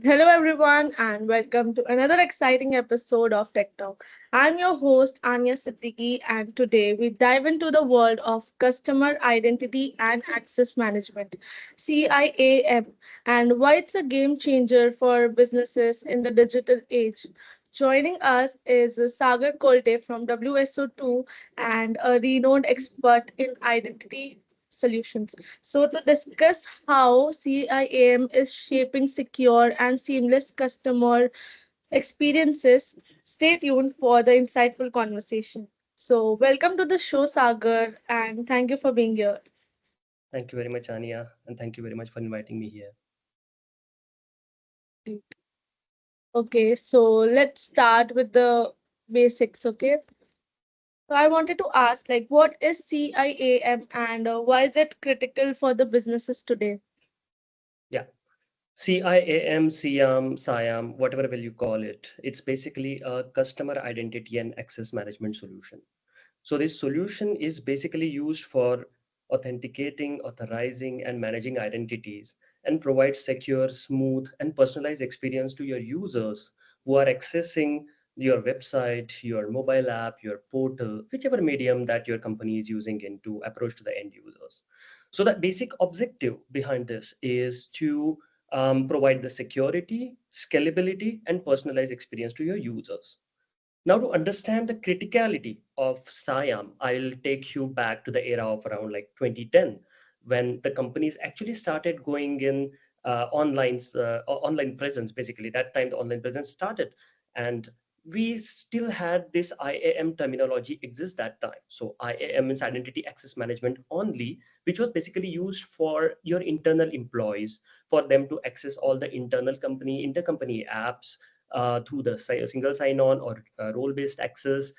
Hello, everyone, and welcome to another exciting episode of TechTalk. I'm your host, Ania Siddiqui, and today we dive into the world of customer identity and access management, CIAM, and why it's a game changer for businesses in the digital age. Joining us is Sagar Kolte from WSO2 and a renowned expert in identity solutions. So, to discuss how CIAM is shaping secure and seamless customer experiences, stay tuned for the insightful conversation. So, welcome to the show, Sagar, and thank you for being here. Thank you very much, Ania, and thank you very much for inviting me here. Okay, so let's start with the basics, okay? So, I wanted to ask, like, what is CIAM and why is it critical for the businesses today? Yeah, CIAM, CIAM, SIAM, whatever will you call it, it's basically a customer identity and access management solution. So this solution is basically used for authenticating, authorizing, and managing identities and provides secure, smooth, and personalized experience to your users who are accessing your website, your mobile app, your portal, whichever medium that your company is using in to approach to the end users. So the basic objective behind this is to provide the security, scalability, and personalized experience to your users. Now, to understand the criticality of SIAM, I'll take you back to the era of around like 2010, when the companies actually started going in online presence. Basically, that time the online presence started, and we still had this IAM terminology exist that time. So IAM is identity access management only, which was basically used for your internal employees, for them to access all the internal company intercompany apps through the single sign-on or role-based access,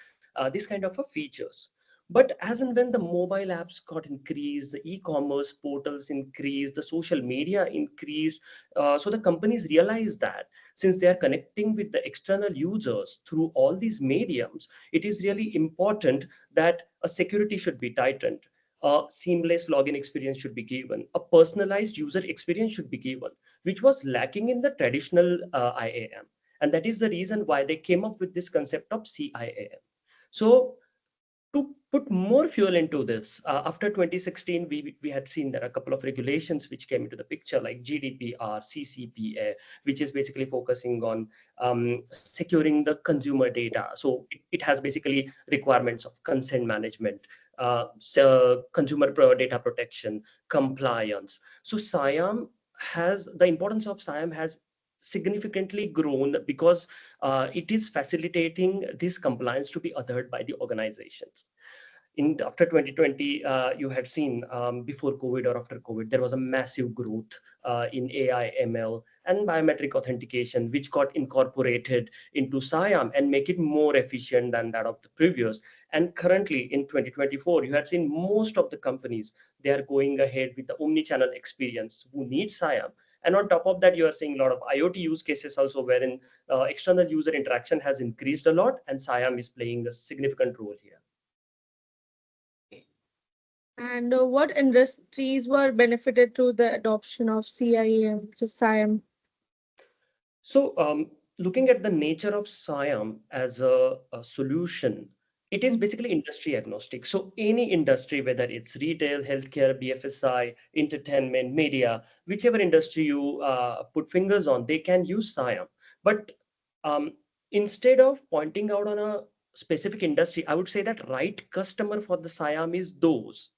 these kind of features. But as and when the mobile apps got increased, the e-commerce portals increased, the social media increased, so the companies realized that since they are connecting with the external users through all these mediums, it is really important that a security should be tightened. A seamless login experience should be given. A personalized user experience should be given, which was lacking in the traditional IAM, and that is the reason why they came up with this concept of CIAM. So to put more fuel into this, after 2016, we had seen there are a couple of regulations which came into the picture, like GDPR, CCPA, which is basically focusing on securing the consumer data. So it has basically requirements of consent management, consumer data protection, compliance. So SIAM has the importance of SIAM has significantly grown because it is facilitating this compliance to be adhered by the organizations. In after 2020, you had seen before COVID or after COVID, there was a massive growth in AI, ML, and biometric authentication, which got incorporated into SIAM and make it more efficient than that of the previous. And currently, in 2024, you had seen most of the companies they are going ahead with the omni-channel experience who need SIAM. And on top of that, you are seeing a lot of IoT use cases also, wherein external user interaction has increased a lot, and SIAM is playing a significant role here. And what industries were benefited through the adoption of CIAM, just SIAM? So, looking at the nature of SIAM as a solution, it is basically industry agnostic. So, any industry, whether it's retail, healthcare, BFSI, entertainment, media, whichever industry you put fingers on, they can use SIAM. But um, instead of pointing out on a specific industry, I would say that right customer for the SIAM is those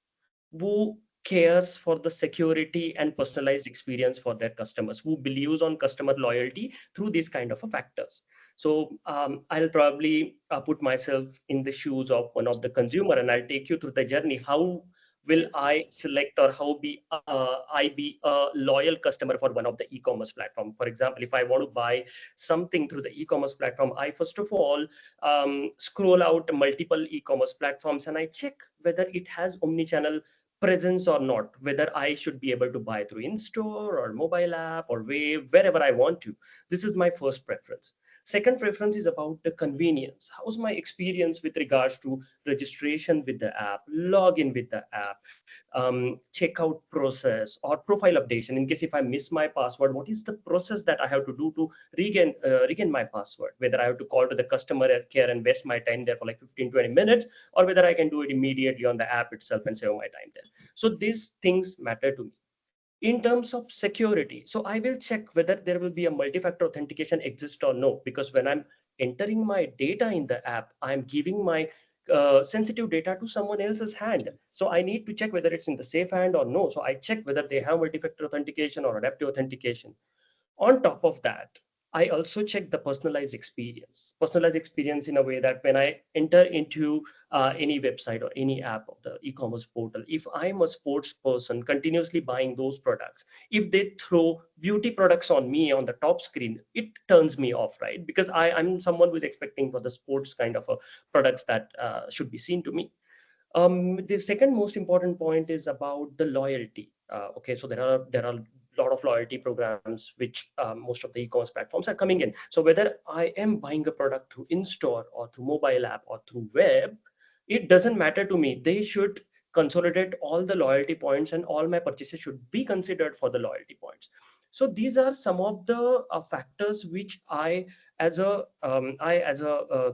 who cares for the security and personalized experience for their customers, who believes on customer loyalty through these kind of factors. So I'll probably put myself in the shoes of one of the consumer, and I'll take you through the journey. How will I select, or how be I be a loyal customer for one of the e-commerce platform? For example, if I want to buy something through the e-commerce platform, I first of all scroll out multiple e-commerce platforms and I check whether it has omni-channel presence or not, whether I should be able to buy through in store or mobile app or wave, wherever I want to. This is my first preference. Second preference is about the convenience. How's my experience with regards to registration with the app, login with the app, checkout process, or profile updation? In case if I miss my password, what is the process that I have to do to regain my password? Whether I have to call to the customer care and waste my time there for like 15-20 minutes, or whether I can do it immediately on the app itself and save my time there. So these things matter to me. In terms of security, so I will check whether there will be a multi-factor authentication exist or no, because when I'm entering my data in the app, I'm giving my sensitive data to someone else's hand. So I need to check whether it's in the safe hand or no. So I check whether they have multi-factor authentication or adaptive authentication. On top of that, I also check the personalized experience in a way that when I enter into any website or any app of the e-commerce portal, if I'm a sports person continuously buying those products, if they throw beauty products on me on the top screen, it turns me off, right? Because I'm someone who's expecting for the sports kind of products that should be seen to me. The second most important point is about the loyalty. Okay, so there are a lot of loyalty programs which most of the e-commerce platforms are coming in. So whether I am buying a product through in-store or through mobile app or through web, it doesn't matter to me. They should consolidate all the loyalty points, and all my purchases should be considered for the loyalty points. So these are some of the factors which I as a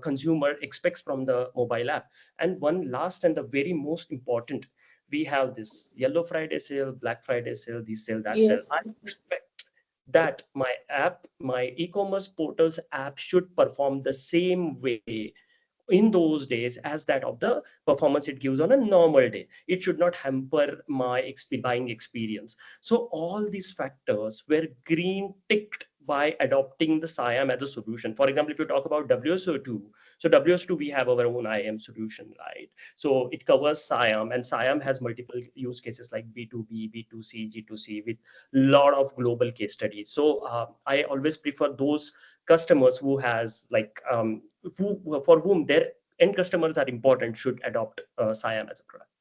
consumer expects from the mobile app. And one last and the very most important, we have this Yellow Friday sale, Black Friday sale, this sale, that sale. Yes. I expect that my app, my e-commerce portal's app should perform the same way in those days as that of the performance it gives on a normal day. It should not hamper my buying experience. So all these factors were green ticked by adopting the SIAM as a solution. For example, if you talk about WSO2, so WSO2, we have our own IAM solution, right? So it covers SIAM, and SIAM has multiple use cases like B2B, B2C, G2C, with lot of global case studies. So I always prefer those customers who has like for whom their end customers are important should adopt SIAM as a product.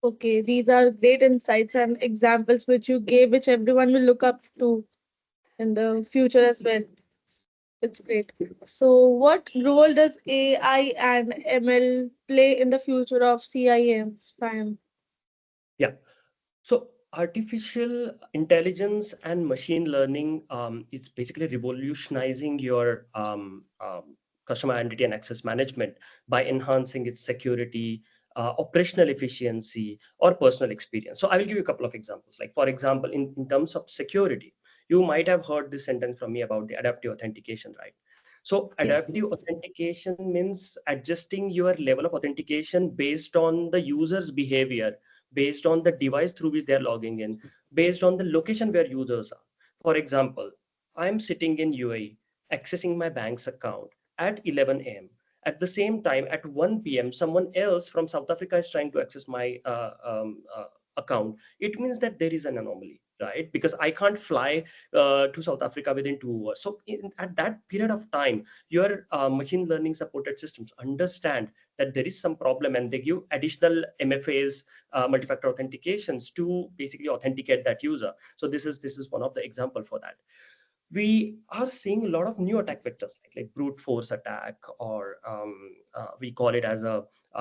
Okay, these are great insights and examples which you gave, which everyone will look up to in the future as well. It's great. So, what role does AI and ML play in the future of CIM? SIM? Yeah. So artificial intelligence and machine learning is basically revolutionizing your customer identity and access management by enhancing its security, operational efficiency, or personal experience. So I will give you a couple of examples. Like for example, in terms of security, you might have heard this sentence from me about the adaptive authentication, right? So Yes. adaptive authentication means adjusting your level of authentication based on the user's behavior, based on the device through which they're logging in, based on the location where users are. For example, I'm sitting in UAE accessing my bank's account at 11 a.m. At the same time, at 1 p.m., someone else from South Africa is trying to access my account. It means that there is an anomaly, right? Because I can't fly to South Africa within 2 hours. So at that period of time, your machine learning supported systems understand that there is some problem, and they give additional MFAs, multi-factor authentications, to basically authenticate that user. So this is one of the example for that. We are seeing a lot of new attack vectors like brute force attack, or we call it as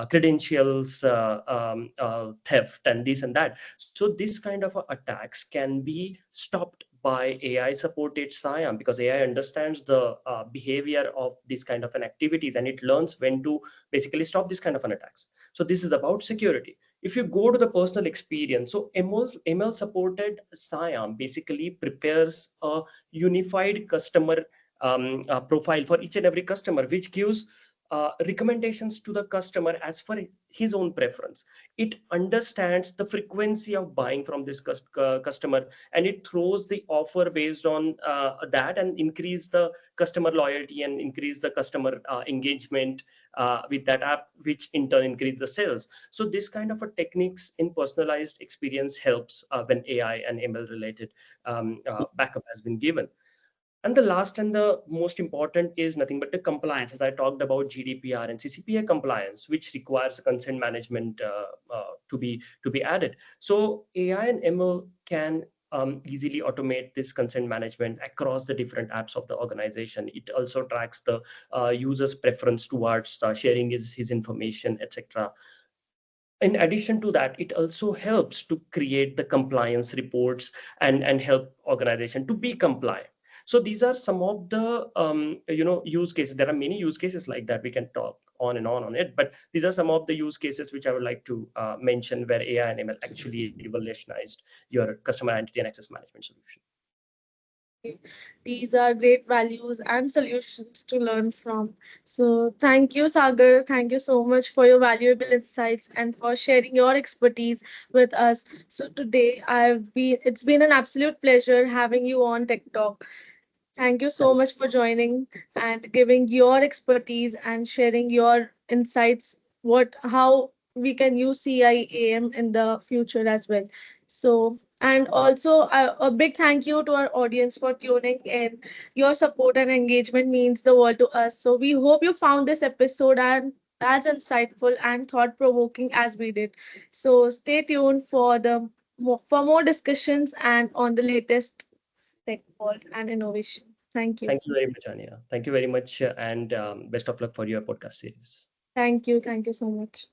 credentials theft, and this and that. So this kind of attacks can be stopped by AI supported SIAM, because AI understands the behavior of this kind of an activities, and it learns when to basically stop this kind of an attacks. So this is about security. If you go to the personal experience, so ML supported SIAM basically prepares a unified customer profile for each and every customer, which gives recommendations to the customer as per his own preference. It understands the frequency of buying from this customer, and it throws the offer based on that, and increase the customer loyalty and increase the customer engagement with that app, which in turn increase the sales. So this kind of a techniques in personalized experience helps when AI and ML related backup has been given. And the last and the most important is nothing but the compliance, as I talked about GDPR and CCPA compliance, which requires consent management to be added. So AI and ML can easily automate this consent management across the different apps of the organization. It also tracks the user's preference towards sharing his information, etc. In addition to that, it also helps to create the compliance reports and help organization to be compliant. So these are some of the use cases. There are many use cases like that. We can talk on it, but these are some of the use cases which I would like to mention, where AI and ML actually revolutionized your customer identity and access management solution. These are great values and solutions to learn from. So, thank you, Sagar. Thank you so much for your valuable insights and for sharing your expertise with us. So, today it's been an absolute pleasure having you on Tech Talk. Thank you so Thank much for joining and giving your expertise and sharing your insights, how we can use CIAM in the future as well. So, and also a big thank you to our audience for tuning in. Your support and engagement means the world to us. So, we hope you found this episode and as insightful and thought provoking as we did. So, stay tuned for for more discussions and on the latest tech world and innovation. Thank you. thank you very much, Ania. Thank you very much, and best of luck for your podcast series. Thank you. Thank you so much.